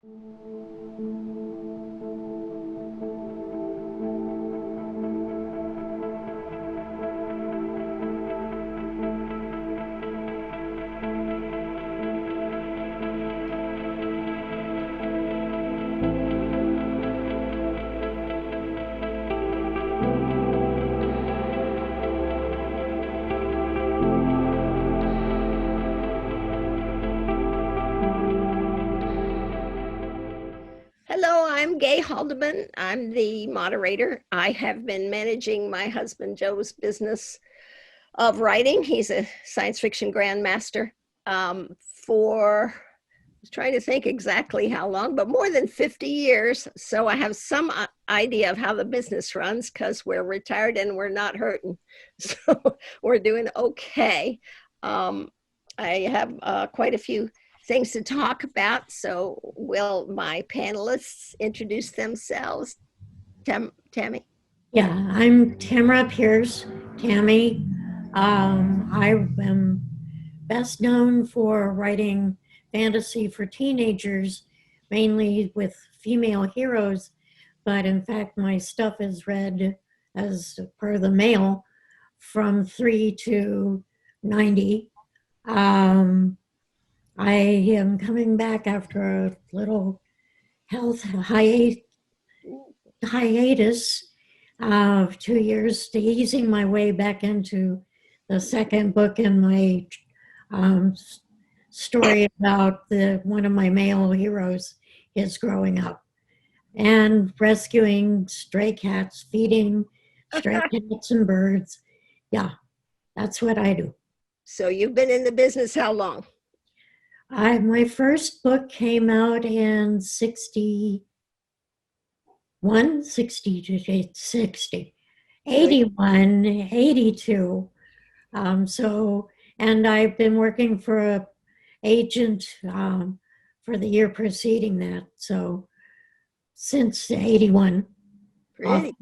Hello, I'm Gail Haldeman. I'm the moderator. I have been managing my husband Joe's business of writing. He's a science fiction grandmaster for, I was trying to think exactly how long, but more than 50 years. So I have some idea of how the business runs because we're retired and we're not hurting. So we're doing okay. I have quite a few things to talk about. So will my panelists introduce themselves? Tammy? Yeah, I'm Tamora Pierce, Tammy. I am best known for writing fantasy for teenagers, mainly with female heroes, but in fact my stuff is read as per the male from 3 to 90. I am coming back after a little health hiatus of 2 years to easing my way back into the second book in my story about one of my male heroes is growing up and rescuing stray cats, feeding stray cats and birds. Yeah, that's what I do. So you've been in the business how long? My first book came out in 60, 81, 82. And I've been working for an agent for the year preceding that. So since 81. Pretty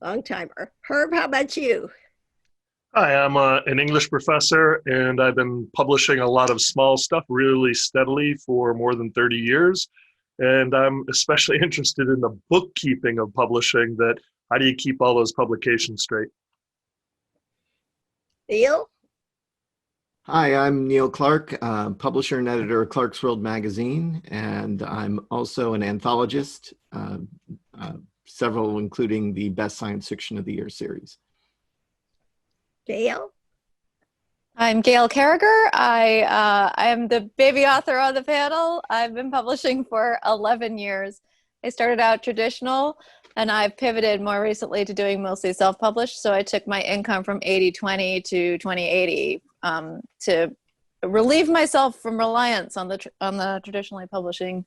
long time. Herb, how about you? Hi, I'm an English professor, and I've been publishing a lot of small stuff really steadily for more than 30 years. And I'm especially interested in the bookkeeping of publishing. That how do you keep all those publications straight? Neil? Hi, I'm Neil Clarke, publisher and editor of Clarke's World magazine, and I'm also an anthologist, several including the Best Science Fiction of the Year series. Gail? I'm Gail Carriger. I am the baby author on the panel. I've been publishing for 11 years. I started out traditional, and I've pivoted more recently to doing mostly self-published. So I took my income from 80-20 to 20-80 to relieve myself from reliance on the traditionally publishing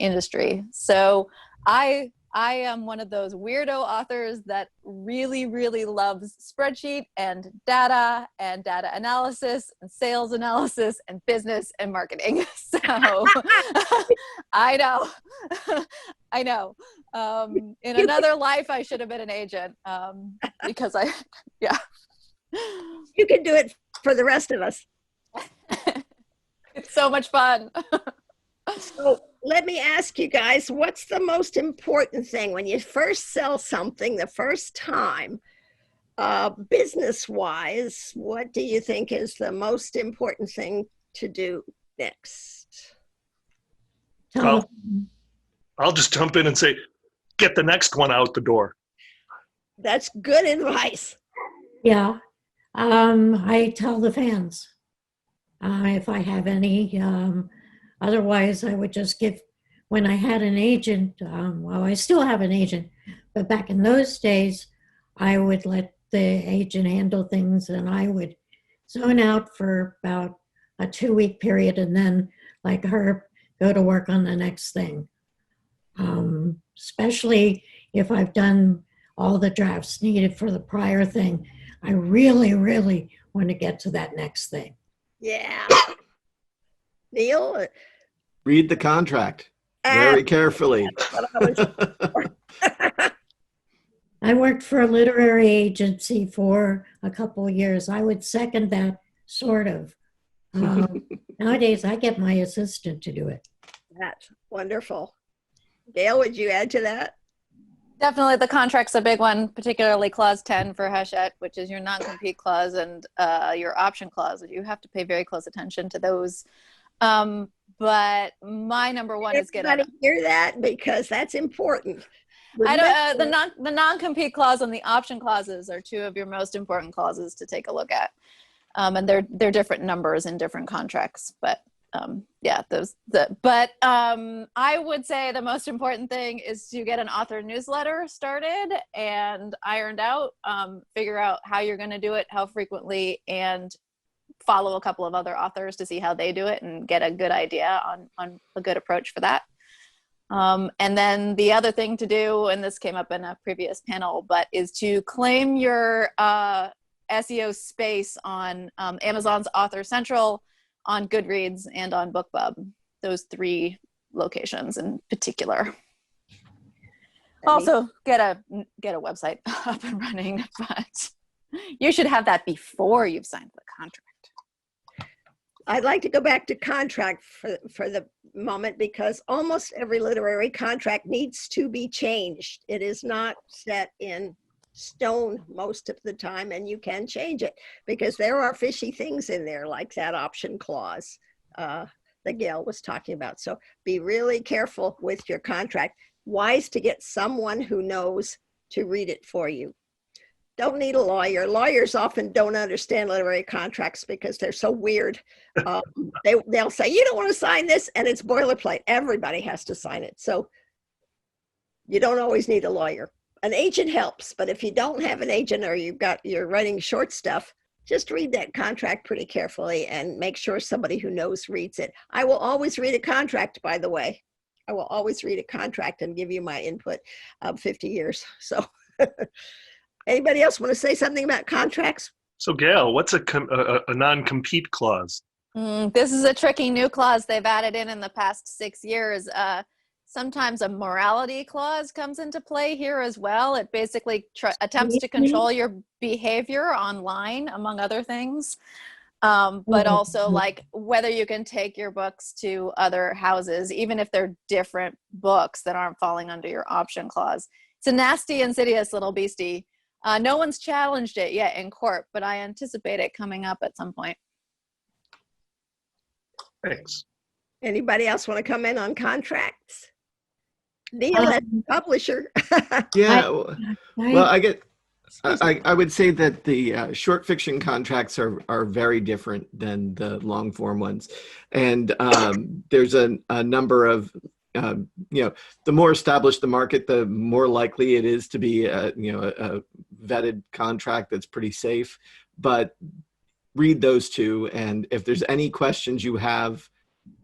industry. So I am one of those weirdo authors that really, really loves spreadsheet and data analysis and sales analysis and business and marketing. So I know. In another life, I should have been an agent because yeah. You can do it for the rest of us. It's so much fun. So let me ask you guys, what's the most important thing when you first sell something the first time, business-wise? What do you think is the most important thing to do next? I'll just jump in and say, get the next one out the door. That's good advice. Yeah, I tell the fans if I have any. Otherwise, I would just give, when I had an agent, well, I still have an agent, but back in those days, I would let the agent handle things and I would zone out for about a 2-week period and then, like her, go to work on the next thing. Especially if I've done all the drafts needed for the prior thing, I really, really want to get to that next thing. Yeah. Neil? Read the contract very carefully. I worked for a literary agency for a couple of years. I would second that, sort of. Nowadays, I get my assistant to do it. That's wonderful. Gail, would you add to that? Definitely the contract's a big one, particularly clause 10 for Hachette, which is your non-compete clause and your option clause. You have to pay very close attention to those. But my number one is get out. Hear that, because that's important. The non-compete clause and the option clauses are two of your most important clauses to take a look at. And they're different numbers in different contracts, but yeah, I would say the most important thing is to get an author newsletter started and ironed out, figure out how you're going to do it, how frequently, and follow a couple of other authors to see how they do it and get a good idea on a good approach for that. And then the other thing to do, and this came up in a previous panel, but is to claim your SEO space on Amazon's Author Central, on Goodreads, and on BookBub. Those 3 locations in particular. Also, get a website up and running, but you should have that before you've signed the contract. I'd like to go back to contract for the moment, because almost every literary contract needs to be changed. It is not set in stone most of the time, and you can change it because there are fishy things in there, like that option clause that Gail was talking about. So be really careful with your contract. Wise to get someone who knows to read it for you. Don't need a lawyer. Lawyers often don't understand literary contracts because they're so weird. They'll say, you don't want to sign this, and it's boilerplate. Everybody has to sign it. So you don't always need a lawyer. An agent helps, but if you don't have an agent, or you're writing short stuff, just read that contract pretty carefully and make sure somebody who knows reads it. I will always read a contract, by the way. I will always read a contract and give you my input of 50 years. So anybody else want to say something about contracts? So Gail, what's a non-compete clause? This is a tricky new clause they've added in the past 6 years. Sometimes a morality clause comes into play here as well. It basically attempts to control your behavior online, among other things. But also like whether you can take your books to other houses, even if they're different books that aren't falling under your option clause. It's a nasty, insidious little beastie. No one's challenged it yet in court, but I anticipate it coming up at some point. Thanks. Anybody else want to come in on contracts? Neil, as a publisher. Yeah, well, I would say that the short fiction contracts are very different than the long form ones. And there's a number of, the more established the market, the more likely it is to be a vetted contract that's pretty safe. But read those 2, and if there's any questions you have,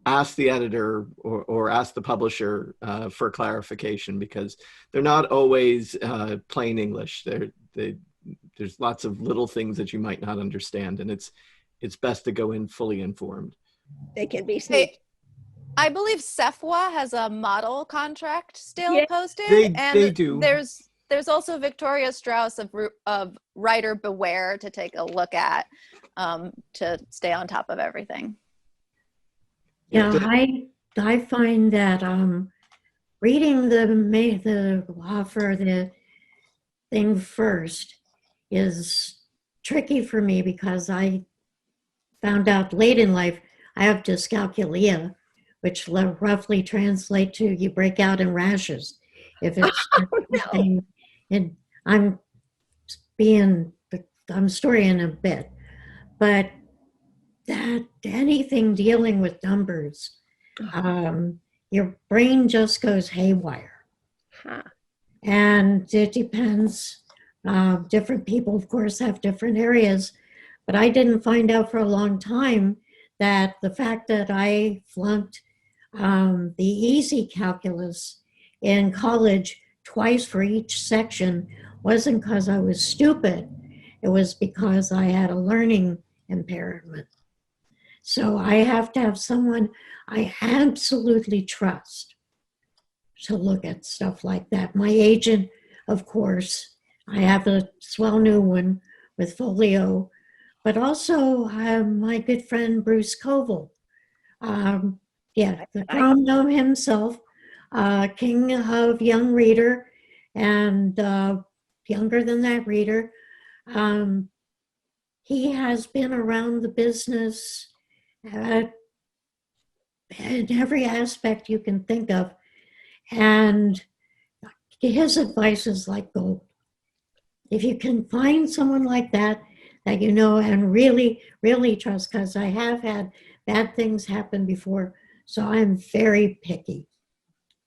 ask the editor or ask the publisher for clarification, because they're not always plain English. There's lots of little things that you might not understand, and it's best to go in fully informed. They can be sneaky. I believe SFWA has a model contract still posted. They do. There's also Victoria Strauss of Writer Beware to take a look at to stay on top of everything. Yeah, I find that reading the offer, the thing first, is tricky for me, because I found out late in life I have dyscalculia, which roughly translate to you break out in rashes if it's and I'm storying a bit, but that anything dealing with numbers, your brain just goes haywire. And it depends. Different people, of course, have different areas, but I didn't find out for a long time that the fact that I flunked the easy calculus in college twice for each section wasn't because I was stupid. It was because I had a learning impairment. So I have to have someone I absolutely trust to look at stuff like that. My agent, of course, I have a swell new one with Folio, but also my good friend Bruce Koval. Yeah, the prom gnome himself, king of young reader, and younger than that reader. He has been around the business in every aspect you can think of, and his advice is like gold. If you can find someone like that you know and really, really trust, because I have had bad things happen before, so I'm very picky.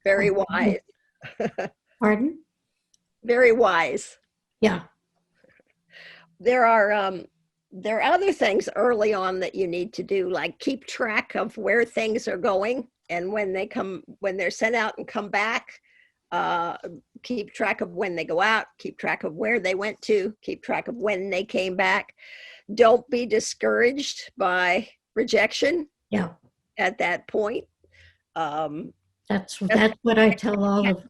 Very wise. Pardon? Very wise. Yeah. There are other things early on that you need to do, like keep track of where things are going, and when they're sent out and come back, keep track of when they go out, keep track of where they went to, keep track of when they came back. Don't be discouraged by rejection. Yeah. At that point. That's what I tell all of.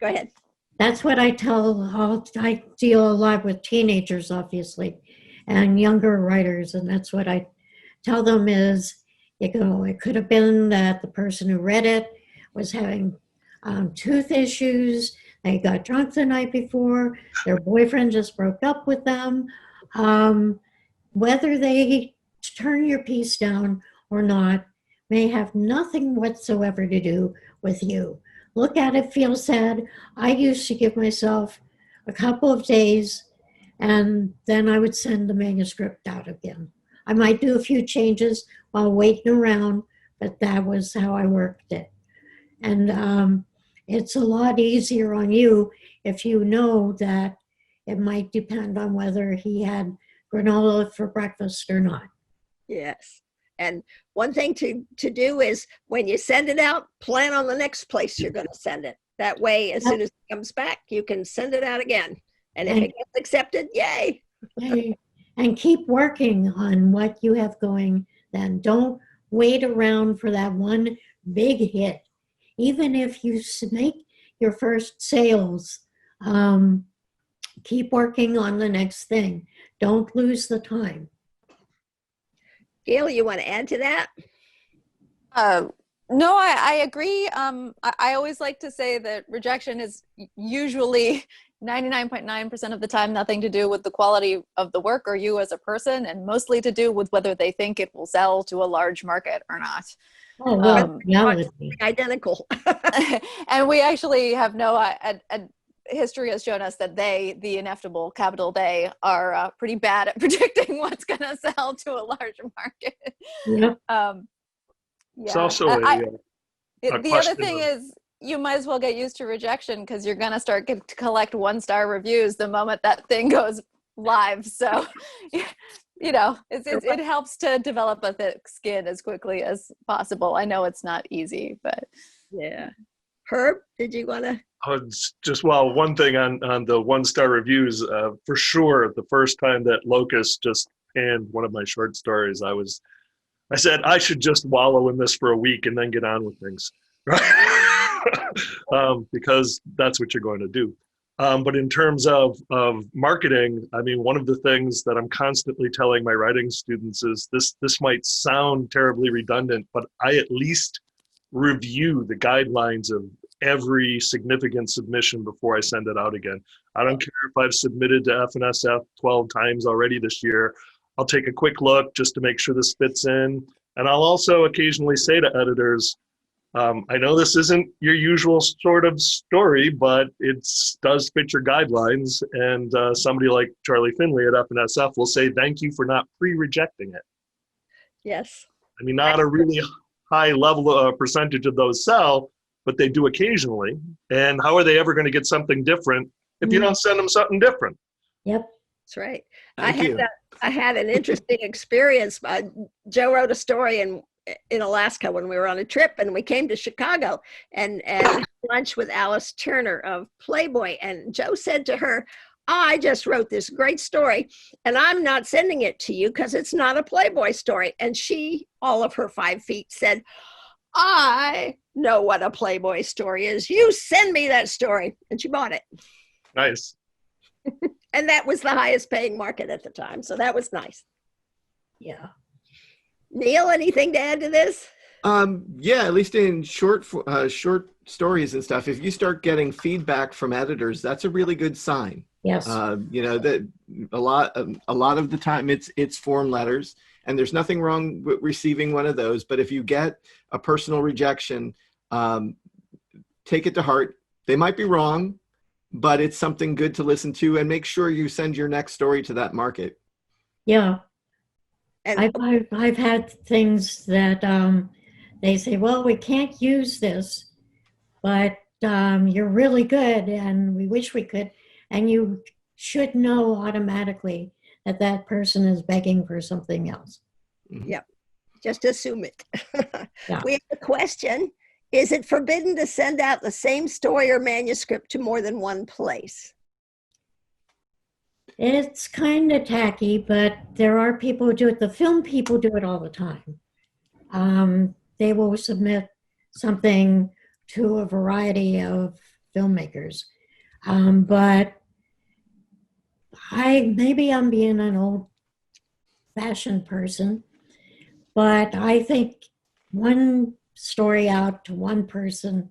Go ahead. That's what I tell I deal a lot with teenagers, obviously, and younger writers, and that's what I tell them is, it could have been that the person who read it was having tooth issues, they got drunk the night before, their boyfriend just broke up with them. Whether they turn your piece down or not may have nothing whatsoever to do with you. Look at it, feel sad. I used to give myself a couple of days, and then I would send the manuscript out again. I might do a few changes while waiting around, but that was how I worked it. And it's a lot easier on you if you know that it might depend on whether he had granola for breakfast or not. Yes. And one thing to do is when you send it out, plan on the next place you're going to send it. That way, as soon as it comes back, you can send it out again. And if it gets accepted, yay. And keep working on what you have going then. Don't wait around for that one big hit. Even if you make your first sales, keep working on the next thing. Don't lose the time. Gail, you want to add to that? No, I agree. I always like to say that rejection is usually 99.9% of the time nothing to do with the quality of the work or you as a person, and mostly to do with whether they think it will sell to a large market or not. Oh, well, identical. And we actually have history has shown us that the ineffable capital they, are pretty bad at predicting what's going to sell to a large market. Yep. It's also the other thing is you might as well get used to rejection, because you're going to start to collect 1-star reviews the moment that thing goes live. So, it helps to develop a thick skin as quickly as possible. I know it's not easy, but yeah. Herb, did you want to? It's just, one thing on the 1-star reviews, for sure, the first time that Locust just panned one of my short stories, I said, I should just wallow in this for a week and then get on with things, right? Because that's what you're going to do. But in terms of marketing, I mean, one of the things that I'm constantly telling my writing students is this might sound terribly redundant, but I at least review the guidelines of every significant submission before I send it out again. I don't care if I've submitted to F&SF 12 times already this year. I'll take a quick look just to make sure this fits in. And I'll also occasionally say to editors, I know this isn't your usual sort of story, but it does fit your guidelines. And somebody like Charlie Finley at F&SF will say, thank you for not pre-rejecting it. Yes. I mean, not a really high level percentage of those sell, but they do occasionally. And how are they ever going to get something different if you don't send them something different? Yep. That's right. I had an interesting experience. Joe wrote a story in Alaska when we were on a trip, and we came to Chicago and had lunch with Alice Turner of Playboy. And Joe said to her, I just wrote this great story and I'm not sending it to you because it's not a Playboy story. And she, all of her 5 feet, said, I know what a Playboy story is. You send me that story. And she bought it. Nice. And that was the highest paying market at the time. So that was nice. Yeah. Neil, anything to add to this? Yeah, at least in short stories and stuff, if you start getting feedback from editors, that's a really good sign. Yes. That a lot of the time it's form letters, and there's nothing wrong with receiving one of those. But if you get a personal rejection, take it to heart. They might be wrong, but it's something good to listen to, and make sure you send your next story to that market. Yeah. And I've had things that they say, well, we can't use this, but you're really good and we wish we could. And you should know automatically that that person is begging for something else. Yep. Just assume it. Yeah. We have a question. Is it forbidden to send out the same story or manuscript to more than one place? It's kind of tacky, but there are people who do it. The film people do it all the time. They will submit something to a variety of filmmakers. But maybe I'm being an old-fashioned person, but I think one story out to one person,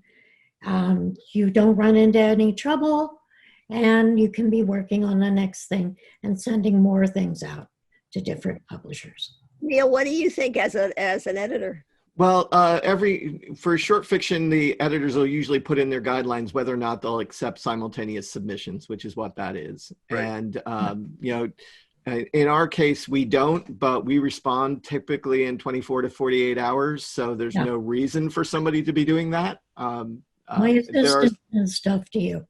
you don't run into any trouble, and you can be working on the next thing and sending more things out to different publishers. Neil, what do you think as an editor? Well, for short fiction, the editors will usually put in their guidelines whether or not they'll accept simultaneous submissions, which is what that is. Right. And in our case, we don't, but we respond typically in 24 to 48 hours. So there's no reason for somebody to be doing that. My assistant and stuff to you.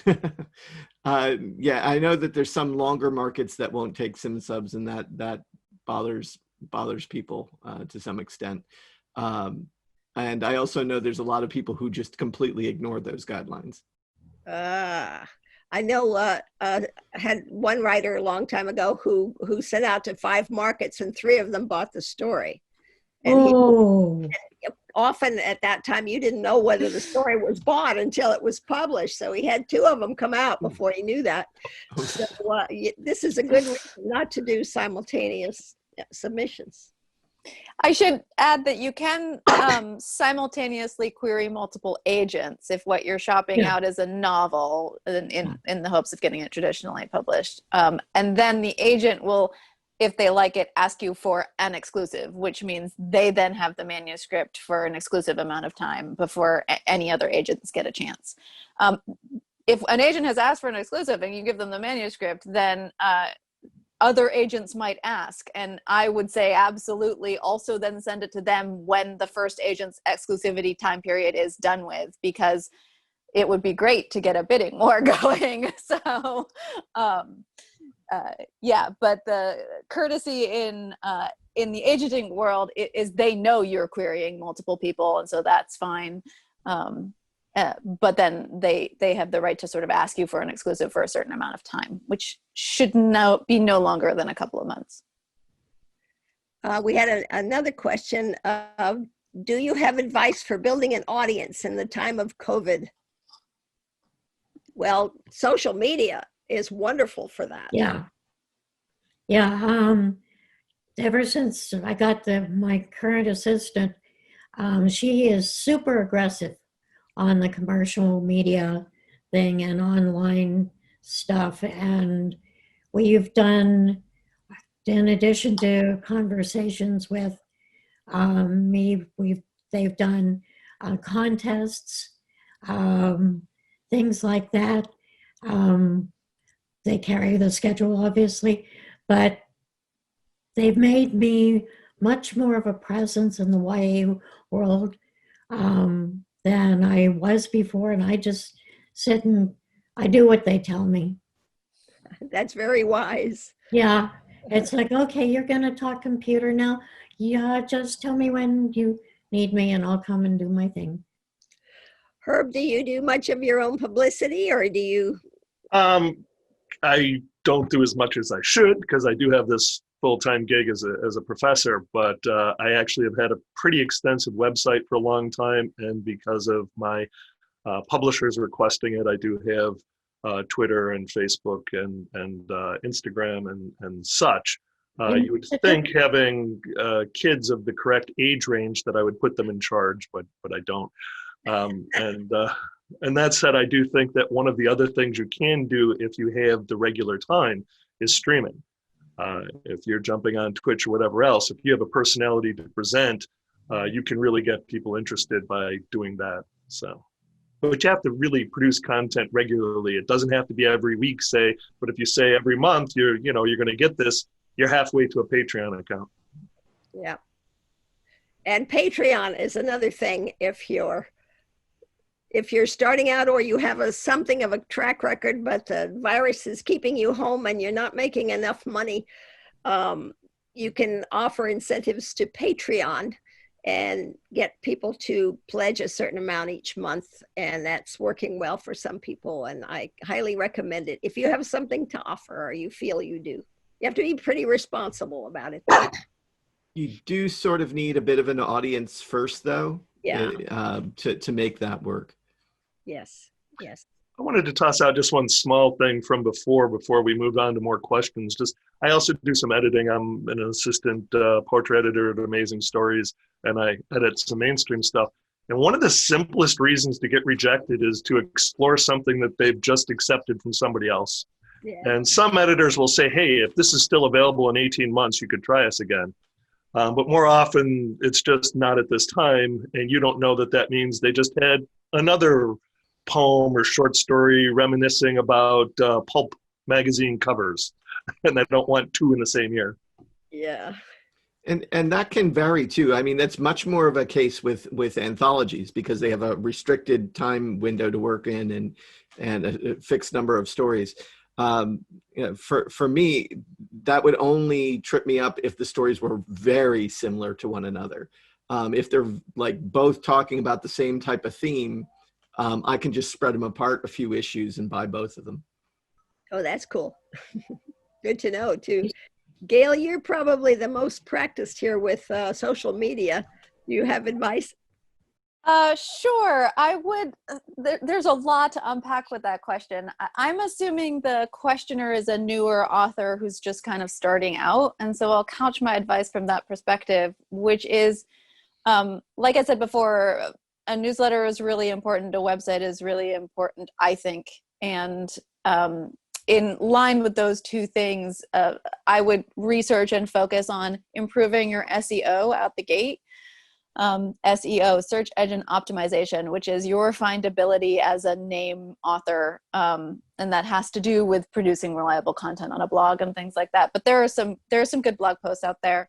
Yeah, I know that there's some longer markets that won't take sim subs, and that bothers people to some extent. And I also know there's a lot of people who just completely ignore those guidelines. I know I had one writer a long time ago who sent out to 5 markets, and 3 of them bought the story. And often at that time, you didn't know whether the story was bought until it was published. So he had 2 of them come out before he knew that. So this is a good reason not to do simultaneous submissions. I should add that you can simultaneously query multiple agents if what you're shopping out is a novel in the hopes of getting it traditionally published. And then the agent will, if they like it, ask you for an exclusive, which means they then have the manuscript for an exclusive amount of time before any other agents get a chance. If an agent has asked for an exclusive and you give them the manuscript, then other agents might ask, and I would say absolutely also then send it to them when the first agent's exclusivity time period is done with, because it would be great to get a bidding war going. So yeah, but the courtesy in the agenting world is they know you're querying multiple people, and so that's fine. But then they have the right to sort of ask you for an exclusive for a certain amount of time, which should be no longer than a couple of months. We had another question. Do you have advice for building an audience in the time of COVID? Well, social media is wonderful for that. Yeah. Ever since I got my current assistant, she is super aggressive on the commercial media thing and online stuff. And we've done, in addition to conversations with me, they've done contests, things like that. They carry the schedule, obviously, but they've made me much more of a presence in the YA world than I was before, and I just sit and I do what they tell me. That's very wise. Yeah, it's like, okay, you're going to talk computer now. Yeah, just tell me when you need me and I'll come and do my thing. Herb, do you do much of your own publicity, or do you? I don't do as much as I should, because I do have this full-time gig as a professor, but I actually have had a pretty extensive website for a long time, and because of my publishers requesting it, I do have Twitter and Facebook and Instagram and such. And You would think having kids of the correct age range that I would put them in charge, but I don't. And that said, I do think that one of the other things you can do if you have the regular time is streaming. If you're jumping on Twitch or whatever else, if you have a personality to present, you can really get people interested by doing that. So, but you have to really produce content regularly. It doesn't have to be every week, say, but if you say every month, you're going to get this, you're halfway to a Patreon account. Yeah. And Patreon is another thing. If you're starting out or you have something of a track record, but the virus is keeping you home and you're not making enough money, you can offer incentives to Patreon and get people to pledge a certain amount each month. And that's working well for some people. And I highly recommend it. If you have something to offer or you feel you do, you have to be pretty responsible about it. You do sort of need a bit of an audience first, though, Yeah. To make that work. Yes. Yes. I wanted to toss out just one small thing from before we moved on to more questions. I also do some editing. I'm an assistant portrait editor at Amazing Stories, and I edit some mainstream stuff. And one of the simplest reasons to get rejected is to explore something that they've just accepted from somebody else. Yeah. And some editors will say, hey, if this is still available in 18 months, you could try us again. But more often, it's just not at this time, and you don't know that means they just had another poem or short story reminiscing about pulp magazine covers, and they don't want two in the same year. Yeah. And that can vary too. I mean, that's much more of a case with anthologies because they have a restricted time window to work in and a fixed number of stories. For me, that would only trip me up if the stories were very similar to one another. If they're like both talking about the same type of theme, I can just spread them apart a few issues and buy both of them. Oh, that's cool. Good to know too. Gail, you're probably the most practiced here with social media. Do you have advice? Sure. I would. There's a lot to unpack with that question. I'm assuming the questioner is a newer author who's just kind of starting out. And so I'll couch my advice from that perspective, which is, like I said before, a newsletter is really important. A website is really important, I think. And in line with those two things, I would research and focus on improving your SEO out the gate. SEO, search engine optimization, which is your findability as a name author. And that has to do with producing reliable content on a blog and things like that. But there are some good blog posts out there.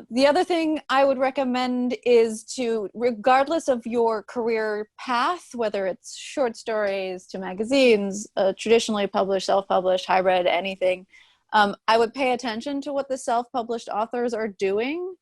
The other thing I would recommend is to, regardless of your career path, whether it's short stories to magazines, traditionally published, self-published, hybrid, anything, I would pay attention to what the self-published authors are doing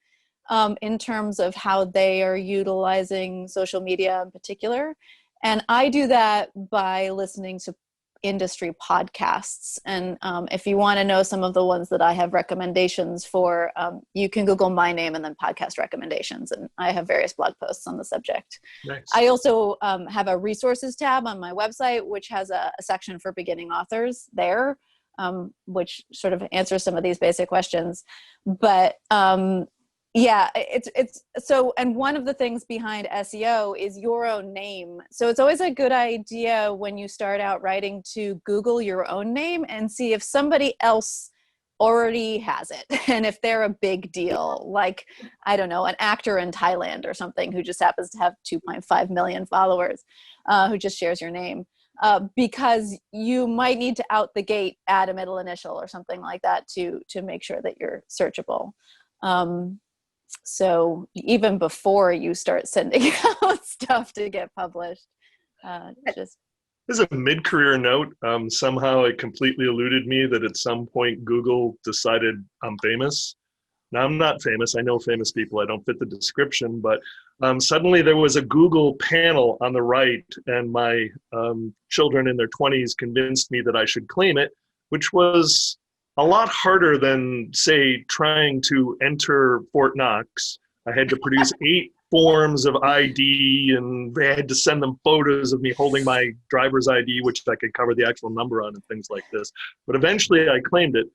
in terms of how they are utilizing social media in particular. And I do that by listening to industry podcasts. And if you want to know some of the ones that I have recommendations for, you can Google my name and then podcast recommendations. And I have various blog posts on the subject. Nice. I also have a resources tab on my website, which has a section for beginning authors there, which sort of answers some of these basic questions. But yeah, it's so, and one of the things behind SEO is your own name. So it's always a good idea when you start out writing to Google your own name and see if somebody else already has it. And if they're a big deal, like, I don't know, an actor in Thailand or something who just happens to have 2.5 million followers, who just shares your name. Because you might need to out the gate add a middle initial or something like that to make sure that you're searchable. So even before you start sending out stuff to get published, just. As a mid-career note, somehow it completely eluded me that at some point Google decided I'm famous. Now, I'm not famous. I know famous people. I don't fit the description, but suddenly there was a Google panel on the right, and my children in their 20s convinced me that I should claim it, which was a lot harder than, say, trying to enter Fort Knox. I had to produce forms of ID, and they had to send them photos of me holding my driver's ID, which I could cover the actual number on and things like this. But eventually I claimed it.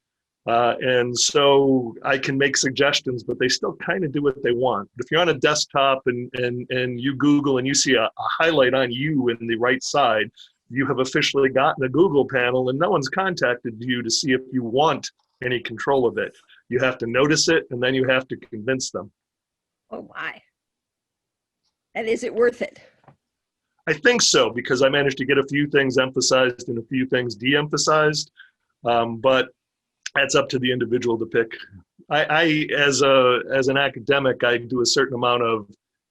And so I can make suggestions, but they still kind of do what they want. If you're on a desktop and you Google and you see a highlight on you in the right side, you have officially gotten a Google panel and no one's contacted you to see if you want any control of it. You have to notice it and then you have to convince them. Oh my. And is it worth it? I think so, because I managed to get a few things emphasized and a few things de-emphasized, but that's up to the individual to pick. I as an academic, I do a certain amount of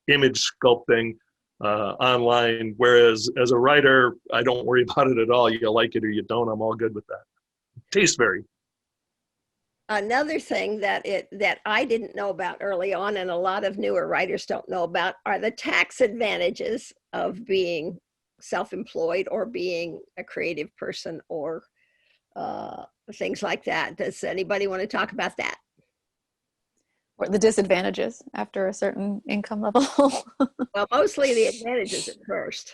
image sculpting online, whereas as a writer, I don't worry about it at all. You like it or you don't, I'm all good with that. Tastes vary. Another thing that I didn't know about early on, and a lot of newer writers don't know about, are the tax advantages of being self-employed or being a creative person or things like that. Does anybody want to talk about that? Or the disadvantages after a certain income level? Well, mostly the advantages at first.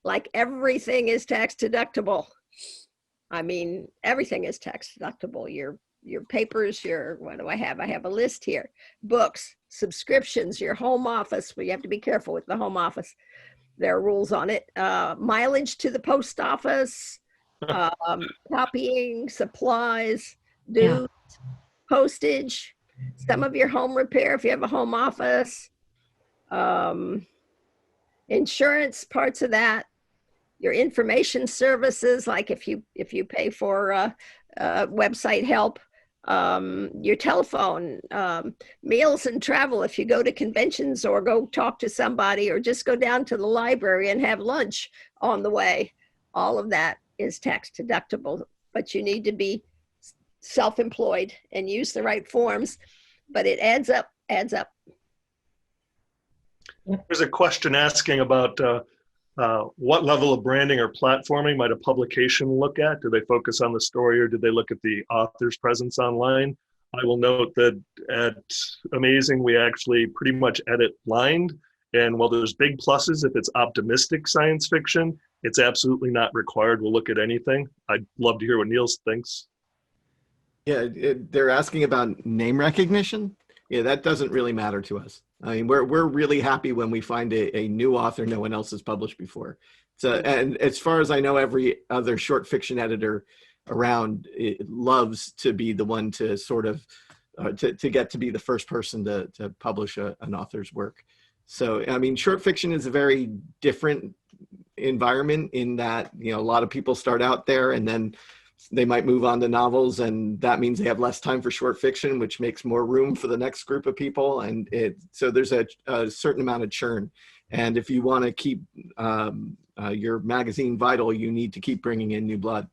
Like everything is tax deductible. I mean, everything is tax deductible. Your papers, what do I have? I have a list here. Books, subscriptions, your home office. Well, you have to be careful with the home office. There are rules on it. Mileage to the post office, copying, supplies, dues, postage, some of your home repair if you have a home office, insurance, parts of that, your information services, like if you pay for website help, your telephone, meals and travel if you go to conventions or go talk to somebody or just go down to the library and have lunch on the way. All of that is tax deductible, but you need to be self-employed and use the right forms, but it adds up. There's a question asking about what level of branding or platforming might a publication look at? Do they focus on the story or do they look at the author's presence online? I will note that at Amazing, we actually pretty much edit blind. And while there's big pluses if it's optimistic science fiction, it's absolutely not required. We'll look at anything. I'd love to hear what Niels thinks. Yeah, they're asking about name recognition. Yeah, that doesn't really matter to us. I mean, we're really happy when we find a new author no one else has published before. So, and as far as I know, every other short fiction editor around loves to be the one to sort of to get to be the first person to publish an author's work. So, I mean, short fiction is a very different environment in that, you know, a lot of people start out there and then they might move on to novels, and that means they have less time for short fiction, which makes more room for the next group of people. And so there's a certain amount of churn. And if you want to keep your magazine vital, you need to keep bringing in new blood.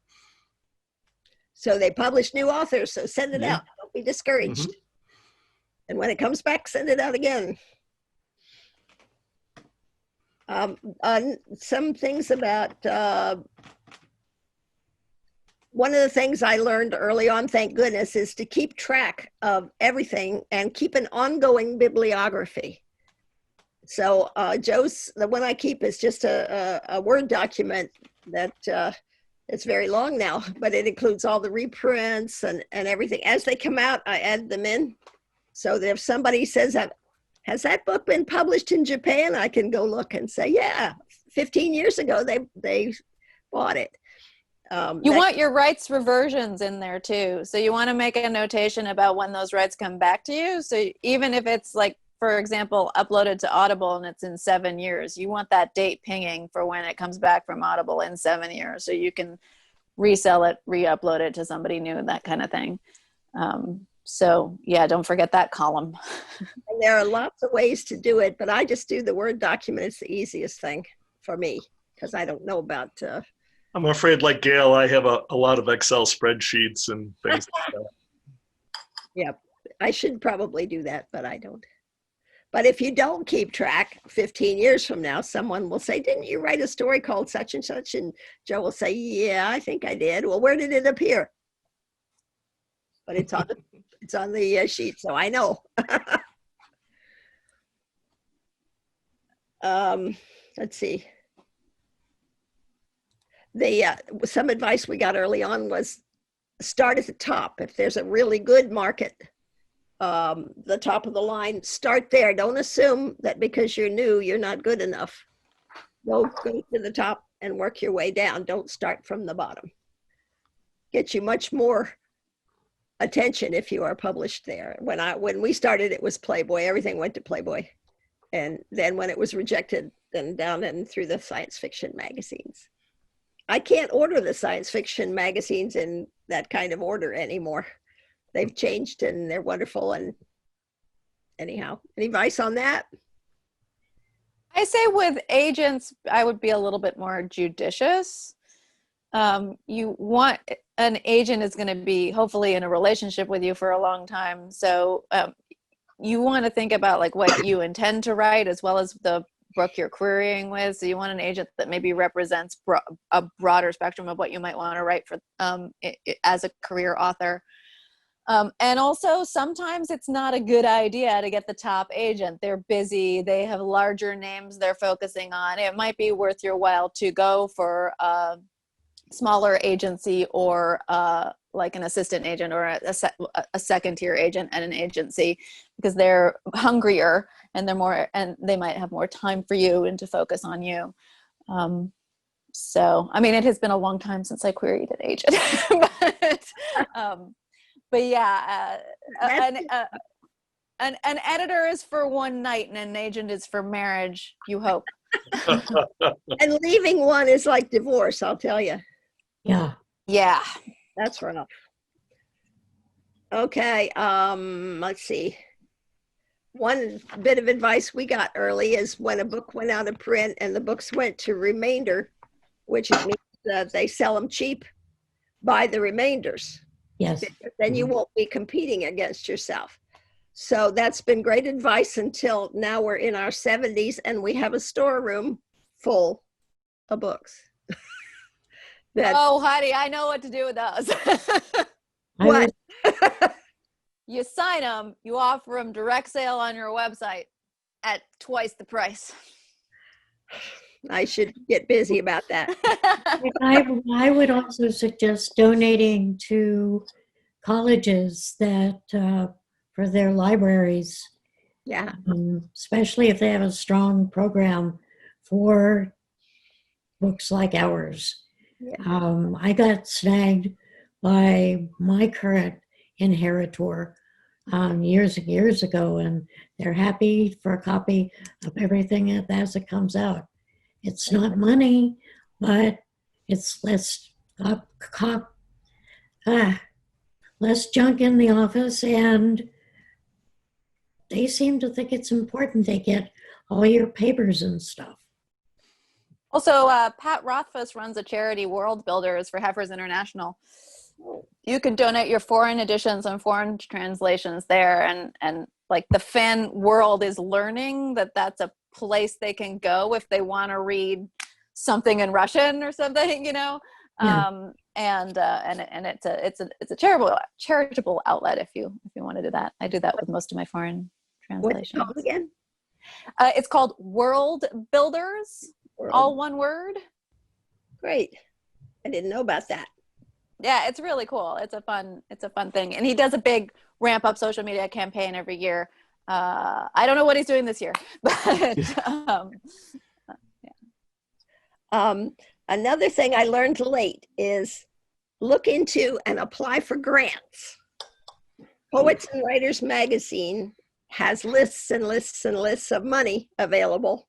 So they publish new authors, so send it out. Don't be discouraged. Mm-hmm. And when it comes back, send it out again. Some things about one of the things I learned early on, thank goodness, is to keep track of everything and keep an ongoing bibliography. So the one I keep is just a Word document that it's very long now, but it includes all the reprints and everything. As they come out, I add them in so that if somebody says, has that book been published in Japan? I can go look and say, yeah, 15 years ago, they bought it. You want your rights reversions in there too. So you want to make a notation about when those rights come back to you. So even if it's like, for example, uploaded to Audible and it's in 7 years, you want that date pinging for when it comes back from Audible in 7 years. So you can resell it, re-upload it to somebody new and that kind of thing. So yeah, don't forget that column. And there are lots of ways to do it, but I just do the Word document. It's the easiest thing for me because I don't know about I'm afraid, like Gail, I have a lot of Excel spreadsheets and things like that. Yeah, I should probably do that, but I don't. But if you don't keep track, 15 years from now, someone will say, didn't you write a story called such and such? And Joe will say, yeah, I think I did. Well, where did it appear? But it's on the sheet, so I know. let's see. Some advice we got early on was start at the top. If there's a really good market, the top of the line, start there. Don't assume that because you're new, you're not good enough. Go to the top and work your way down. Don't start from the bottom. Get you much more attention if you are published there. When we started, it was Playboy. Everything went to Playboy. And then when it was rejected, then down and through the science fiction magazines. I can't order the science fiction magazines in that kind of order anymore. They've changed and they're wonderful. And anyhow, any advice on that? I say with agents, I would be a little bit more judicious. You want an agent is going to be hopefully in a relationship with you for a long time. So you want to think about like what you intend to write as well as the book you're querying with. So you want an agent that maybe represents a broader spectrum of what you might want to write for as a career author. And also sometimes it's not a good idea to get the top agent. They're busy. They have larger names they're focusing on. It might be worth your while to go for a smaller agency or like an assistant agent or a second tier agent at an agency, because they're hungrier and they might have more time for you and to focus on you. So, I mean, it has been a long time since I queried an agent, but yeah, an editor is for one night and an agent is for marriage, you hope. And leaving one is like divorce, I'll tell you. Yeah. Yeah. That's rough. Okay, let's see. One bit of advice we got early is when a book went out of print and the books went to remainder, which means that they sell them cheap, buy the remainders. Yes. Then you won't be competing against yourself. So that's been great advice until now we're in our 70s and we have a storeroom full of books. Oh, Heidi, I know what to do with those. What? You sign them, you offer them direct sale on your website at twice the price. I should get busy about that. I would also suggest donating to colleges that for their libraries, Yeah. especially if they have a strong program for books like ours. Yeah. I got snagged by my current inheritor years and years ago, and they're happy for a copy of everything as it comes out. It's not money, but it's less junk in the office, and they seem to think it's important they get all your papers and stuff. Also, Pat Rothfuss runs a charity, World Builders, for Heifers International. You can donate your foreign editions and foreign translations there, and like the fan world is learning that that's a place they can go if they want to read something in Russian or something, you know. Yeah. And it's a charitable outlet if you want to do that. I do that with most of my foreign translations. What's it called again? It's called World Builders, all one word. Great. I didn't know about that. Yeah, it's really cool. It's a fun thing. And he does a big ramp up social media campaign every year. I don't know what he's doing this year, but yeah. Another thing I learned late is look into and apply for grants. Poets and Writers Magazine has lists and lists and lists of money available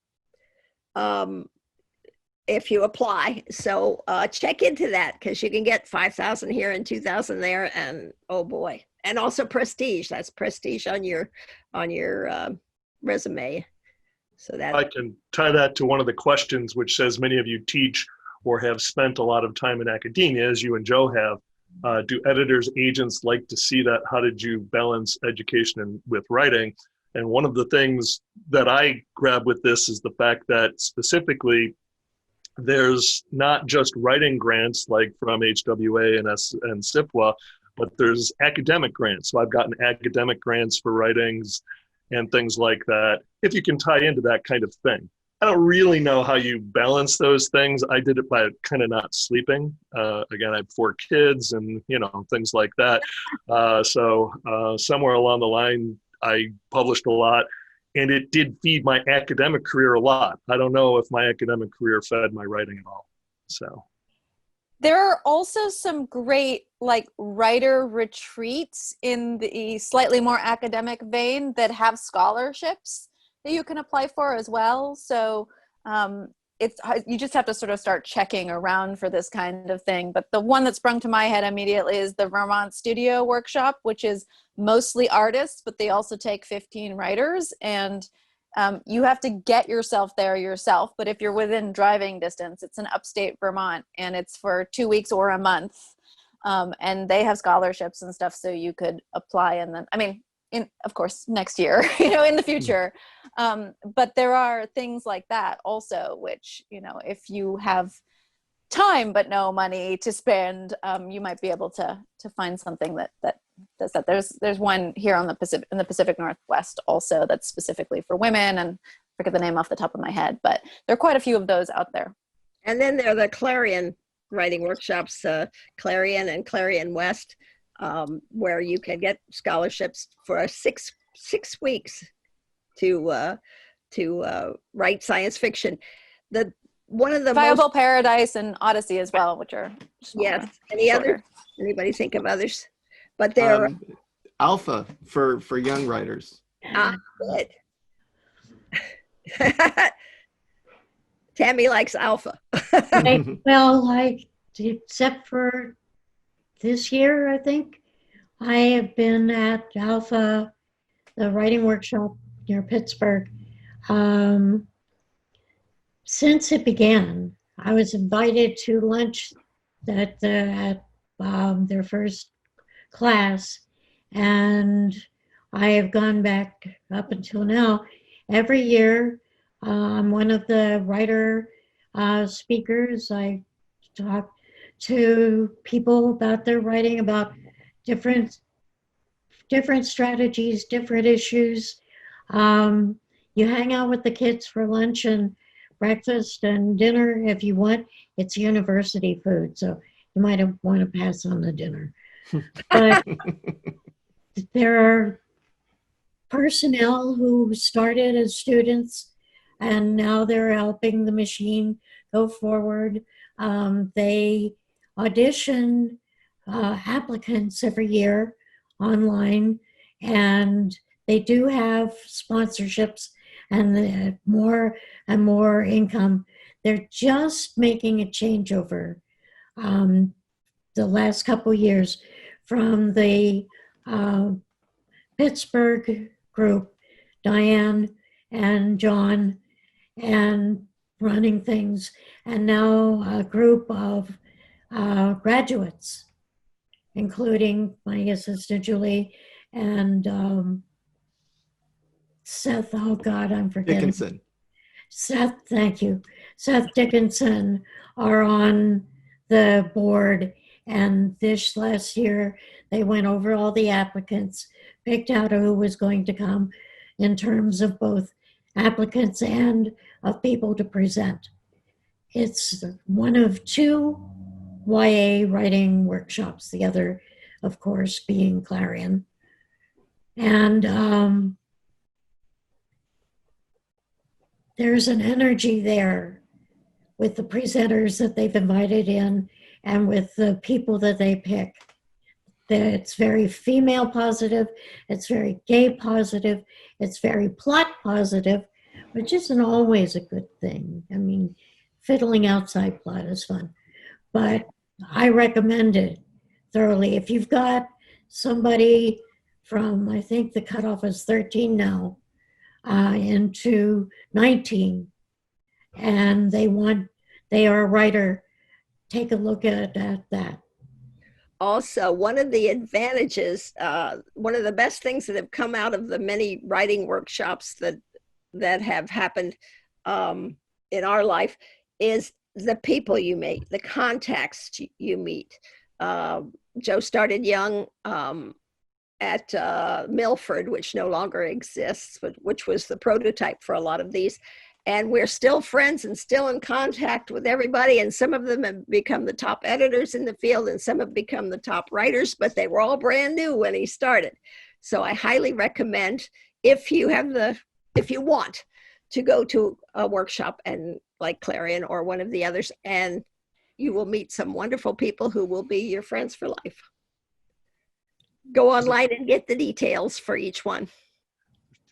if you apply. So check into that, because you can get 5,000 here and 2,000 there, and oh boy. And also prestige. That's prestige on your resume. So that I can tie that to one of the questions, which says many of you teach or have spent a lot of time in academia, as you and Joe have. Do editors, agents like to see that? How did you balance education with writing? And one of the things that I grab with this is the fact that specifically there's not just writing grants like from HWA and SIPWA, but there's academic grants. So I've gotten academic grants for writings and things like that, if you can tie into that kind of thing. I don't really know how you balance those things. I did it by kind of not sleeping. Again, I have 4 kids and, things like that. So somewhere along the line, I published a lot, and it did feed my academic career a lot. I don't know if my academic career fed my writing at all. So there are also some great writer retreats in the slightly more academic vein that have scholarships that you can apply for as well. So you just have to sort of start checking around for this kind of thing. But the one that sprung to my head immediately is the Vermont Studio Workshop, which is mostly artists, but they also take 15 writers, and you have to get yourself there yourself. But if you're within driving distance, it's in upstate Vermont, and it's for 2 weeks or a month. And they have scholarships and stuff, so you could apply. And then, of course, next year, in the future. But there are things like that also, which, if you have time but no money to spend, you might be able to find something that does that. There's one here in the Pacific Northwest also that's specifically for women, and I forget the name off the top of my head, but there are quite a few of those out there. And then there are the Clarion writing workshops, Clarion and Clarion West, where you can get scholarships for 6 weeks to write science fiction. One of the Viable Paradise and Odyssey as well, which are smaller, yes. Any shorter. other? Anybody think of others? But they're Alpha for young writers. good. Tammy likes Alpha. Except for this year, I think, I have been at Alpha, the writing workshop near Pittsburgh, since it began. I was invited to lunch at their first class, and I have gone back up until now. Every year, I'm one of the writer speakers. I talk to people about their writing, about different strategies, different issues. You hang out with the kids for lunch and breakfast and dinner if you want. It's university food, so you might want to pass on the dinner. But there are personnel who started as students, and now they're helping the machine go forward. They audition applicants every year online, and they do have sponsorships and more and more income. They're just making a changeover the last couple years from the Pittsburgh group, Diane and John, and running things, and now a group of graduates, including my assistant Julie and Seth, oh God, I'm forgetting. Dickinson. Seth, thank you. Seth Dickinson are on the board, and this last year they went over all the applicants, picked out who was going to come in terms of both applicants and of people to present. It's one of 2 YA writing workshops, the other, of course, being Clarion. And there's an energy there with the presenters that they've invited in and with the people that they pick. It's very female positive, it's very gay positive, it's very plot positive, which isn't always a good thing. I mean, fiddling outside plot is fun, but I recommend it thoroughly. If you've got somebody from, I think the cutoff is 13 now, into 19, and they are a writer, take a look at that. Also, one of the advantages, one of the best things that have come out of the many writing workshops that have happened in our life is the people you meet, the contacts you meet. Joe started young at Milford, which no longer exists, but which was the prototype for a lot of these. And we're still friends and still in contact with everybody. And some of them have become the top editors in the field and some have become the top writers, but they were all brand new when he started. So I highly recommend, if you want to go to a workshop and like Clarion or one of the others, and you will meet some wonderful people who will be your friends for life. Go online and get the details for each one.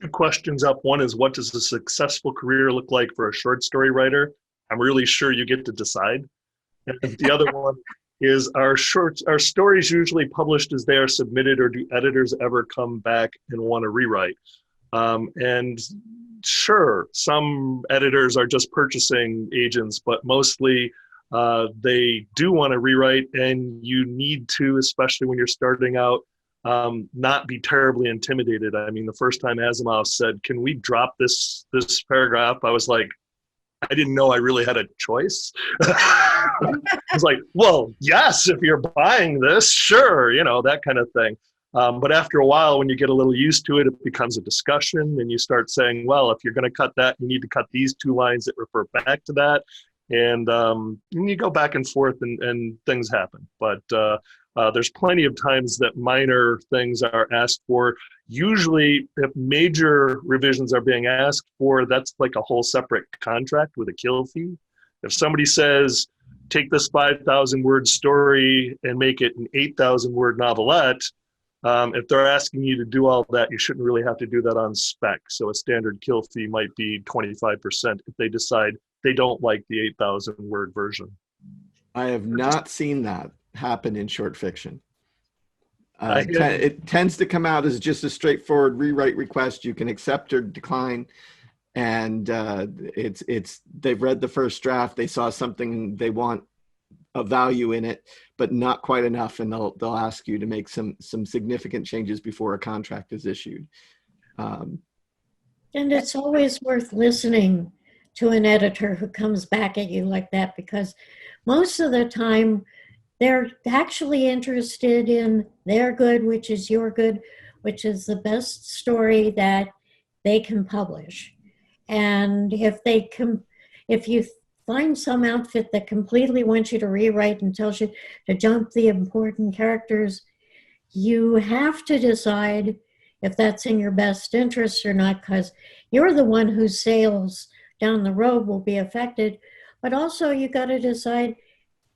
2 questions up. One is, what does a successful career look like for a short story writer? I'm really sure you get to decide. And the other one is, are stories usually published as they are submitted, or do editors ever come back and want to rewrite? And sure, some editors are just purchasing agents, but mostly they do want to rewrite, and you need to, especially when you're starting out, not be terribly intimidated. I mean, the first time Asimov said, "Can we drop this paragraph?" I was like, I didn't know I really had a choice. I was like, well, yes, if you're buying this, sure, that kind of thing. But after a while, when you get a little used to it, it becomes a discussion, and you start saying, well, if you're going to cut that, you need to cut these 2 lines that refer back to that. And you go back and forth, and things happen. But there's plenty of times that minor things are asked for. Usually, if major revisions are being asked for, that's like a whole separate contract with a kill fee. If somebody says, take this 5,000 word story and make it an 8,000 word novelette, if they're asking you to do all that, you shouldn't really have to do that on spec. So a standard kill fee might be 25% if they decide they don't like the 8,000 word version. I have not seen that happen in short fiction. It tends to come out as just a straightforward rewrite request. You can accept or decline, and they've read the first draft, they saw something they want a value in it, but not quite enough, and they'll ask you to make some significant changes before a contract is issued. And it's always worth listening to an editor who comes back at you like that, because most of the time they're actually interested in their good, which is your good, which is the best story that they can publish. And if you find some outfit that completely wants you to rewrite and tells you to jump the important characters, you have to decide if that's in your best interest or not, because you're the one whose sales down the road will be affected. But also you got to decide,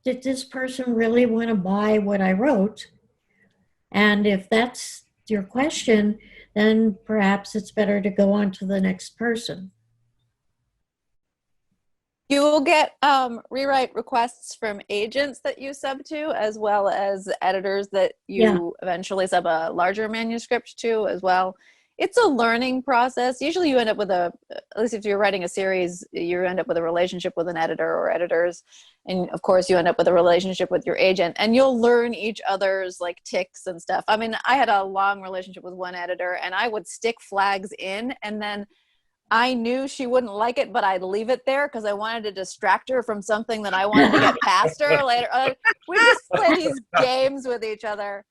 did this person really want to buy what I wrote? And if that's your question, then perhaps it's better to go on to the next person. You will get rewrite requests from agents that you sub to, as well as editors that you eventually sub a larger manuscript to as well. It's a learning process. Usually you end up with at least if you're writing a series, you end up with a relationship with an editor or editors. And of course you end up with a relationship with your agent, and you'll learn each other's like ticks and stuff. I mean, I had a long relationship with one editor, and I would stick flags in, and then I knew she wouldn't like it, but I'd leave it there because I wanted to distract her from something that I wanted to get past her later. We just play these games with each other.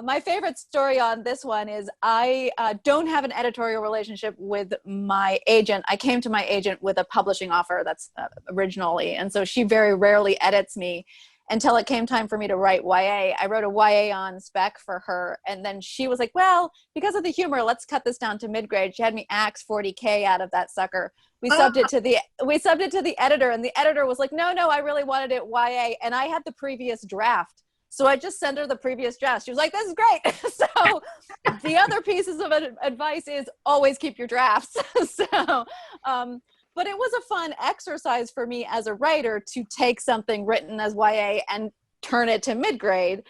My favorite story on this one is I don't have an editorial relationship with my agent. I came to my agent with a publishing offer that's originally, and so she very rarely edits me until it came time for me to write YA. I wrote a YA on spec for her, and then she was like, well, because of the humor, let's cut this down to mid-grade. She had me axe 40K out of that sucker. We subbed it to the editor, and the editor was like, no, I really wanted it YA, and I had the previous draft. So I just sent her the previous draft. She was like, this is great. So the other pieces of advice is always keep your drafts. But it was a fun exercise for me as a writer to take something written as YA and turn it to mid-grade.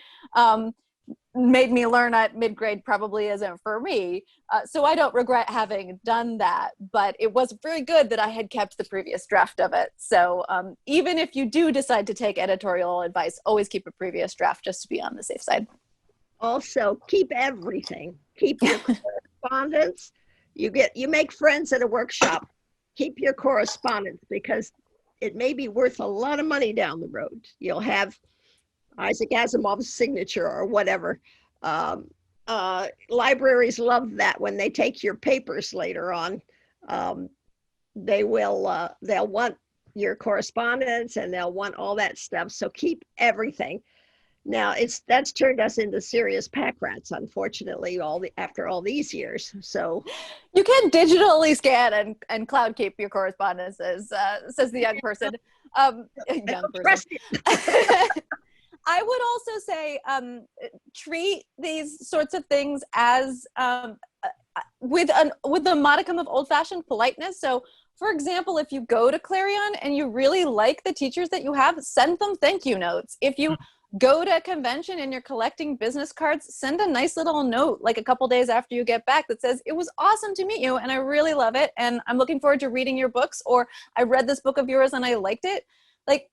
Made me learn that mid-grade probably isn't for me. So I don't regret having done that, but it was very good that I had kept the previous draft of it. So even if you do decide to take editorial advice, always keep a previous draft just to be on the safe side. Also, keep everything. Keep your correspondence. You make friends at a workshop. Keep your correspondence, because it may be worth a lot of money down the road. You'll have Isaac Asimov's signature or whatever. Libraries love that when they take your papers later on. they will, they'll want your correspondence and they'll want all that stuff. So keep everything. Now that's turned us into serious pack rats, unfortunately, after all these years. So you can digitally scan and cloud keep your correspondences, says the young person. Young person. I would also say treat these sorts of things as with a modicum of old-fashioned politeness. So, for example, if you go to Clarion and you really like the teachers that you have, send them thank you notes. If you go to a convention and you're collecting business cards, send a nice little note like a couple days after you get back that says, it was awesome to meet you and I really love it and I'm looking forward to reading your books, or I read this book of yours and I liked it. Like,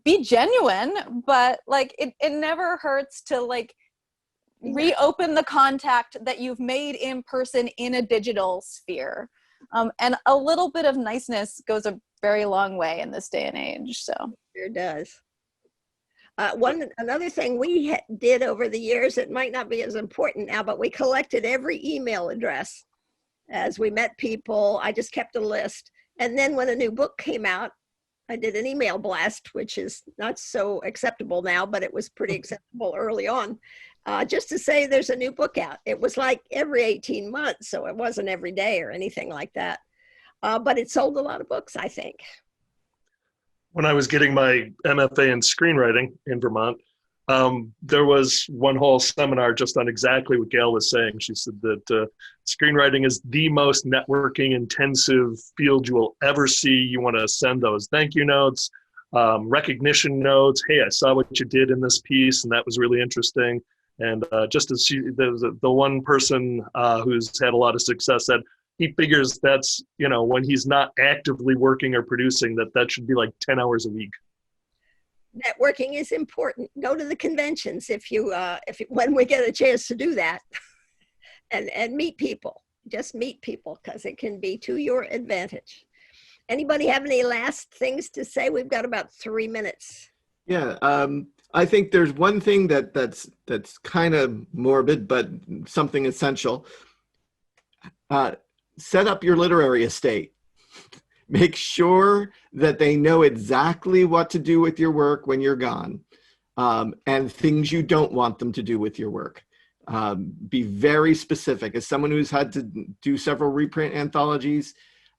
be genuine, but like it never hurts to like reopen the contact that you've made in person in a digital sphere. And a little bit of niceness goes a very long way in this day and age. So it does. Another thing we did over the years, it might not be as important now, but we collected every email address as we met people. I just kept a list. And then when a new book came out, I did an email blast, which is not so acceptable now, but it was pretty acceptable early on, just to say there's a new book out. It was like every 18 months, so it wasn't every day or anything like that. But it sold a lot of books, I think. When I was getting my MFA in screenwriting in Vermont, there was one whole seminar just on exactly what Gail was saying. She said that screenwriting is the most networking intensive field you will ever see. You want to send those thank you notes, recognition notes. Hey, I saw what you did in this piece, and that was really interesting. And just as the one person who's had a lot of success said, he figures that's, when he's not actively working or producing, that should be like 10 hours a week. Networking is important. Go to the conventions when we get a chance to do that, and meet people. Just meet people, because it can be to your advantage. Anybody have any last things to say? We've got about 3 minutes. Yeah, I think there's one thing that's kind of morbid, but something essential. Set up your literary estate. Make sure that they know exactly what to do with your work when you're gone, and things you don't want them to do with your work. Be very specific. As someone who's had to do several reprint anthologies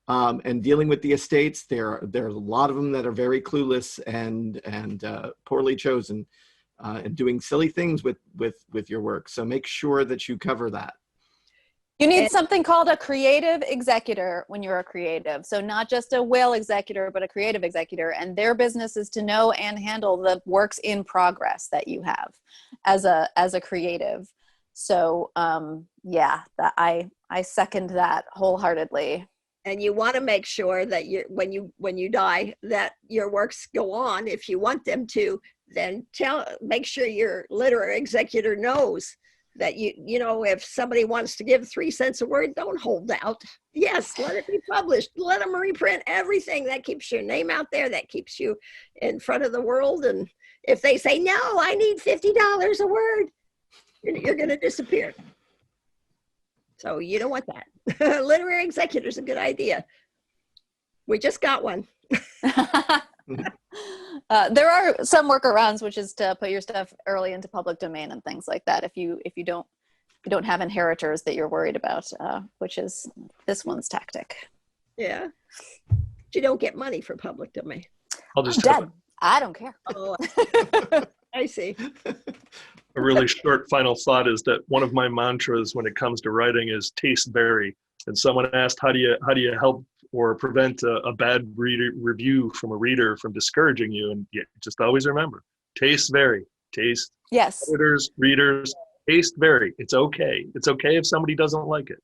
and dealing with the estates, there are a lot of them that are very clueless and poorly chosen and doing silly things with your work. So make sure that you cover that. You need something called a creative executor when you're a creative. So not just a whale executor, but a creative executor. And their business is to know and handle the works in progress that you have as a creative. So yeah, I second that wholeheartedly. And you want to make sure that when you die, that your works go on. If you want them to, then make sure your literary executor knows that if somebody wants to give 3 cents a word, don't hold out. Yes, let it be published. Let them reprint everything. That keeps your name out there. That keeps you in front of the world. And if they say, no, I need $50 a word, you're going to disappear. So you don't want that. Literary executor is a good idea. We just got one. There are some workarounds, which is to put your stuff early into public domain and things like that. If you don't have inheritors that you're worried about, which is this one's tactic. Yeah, you don't get money for public domain. I'll just I'm dead. I don't care. Oh, I see. A really short final thought is that one of my mantras when it comes to writing is taste vary. And someone asked, how do you help or prevent a bad review from a reader from discouraging you? And you just always remember, taste vary. Taste. Yes. Editors, readers, taste vary. It's okay. It's okay if somebody doesn't like it.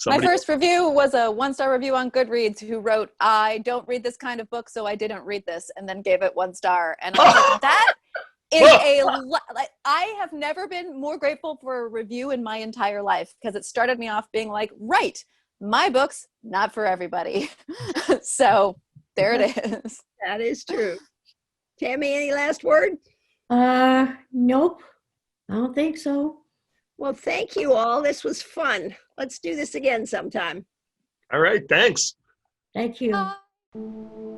My first review was a 1-star review on Goodreads who wrote, I don't read this kind of book, so I didn't read this, and then gave it 1 star. And I was like, that is I have never been more grateful for a review in my entire life, because it started me off being like, right, my book's not for everybody. So there it is. That is true. Tammy, any last word? Nope. I don't think so. Well, thank you all. This was fun. Let's do this again sometime. All right, thanks. Thank you. Bye.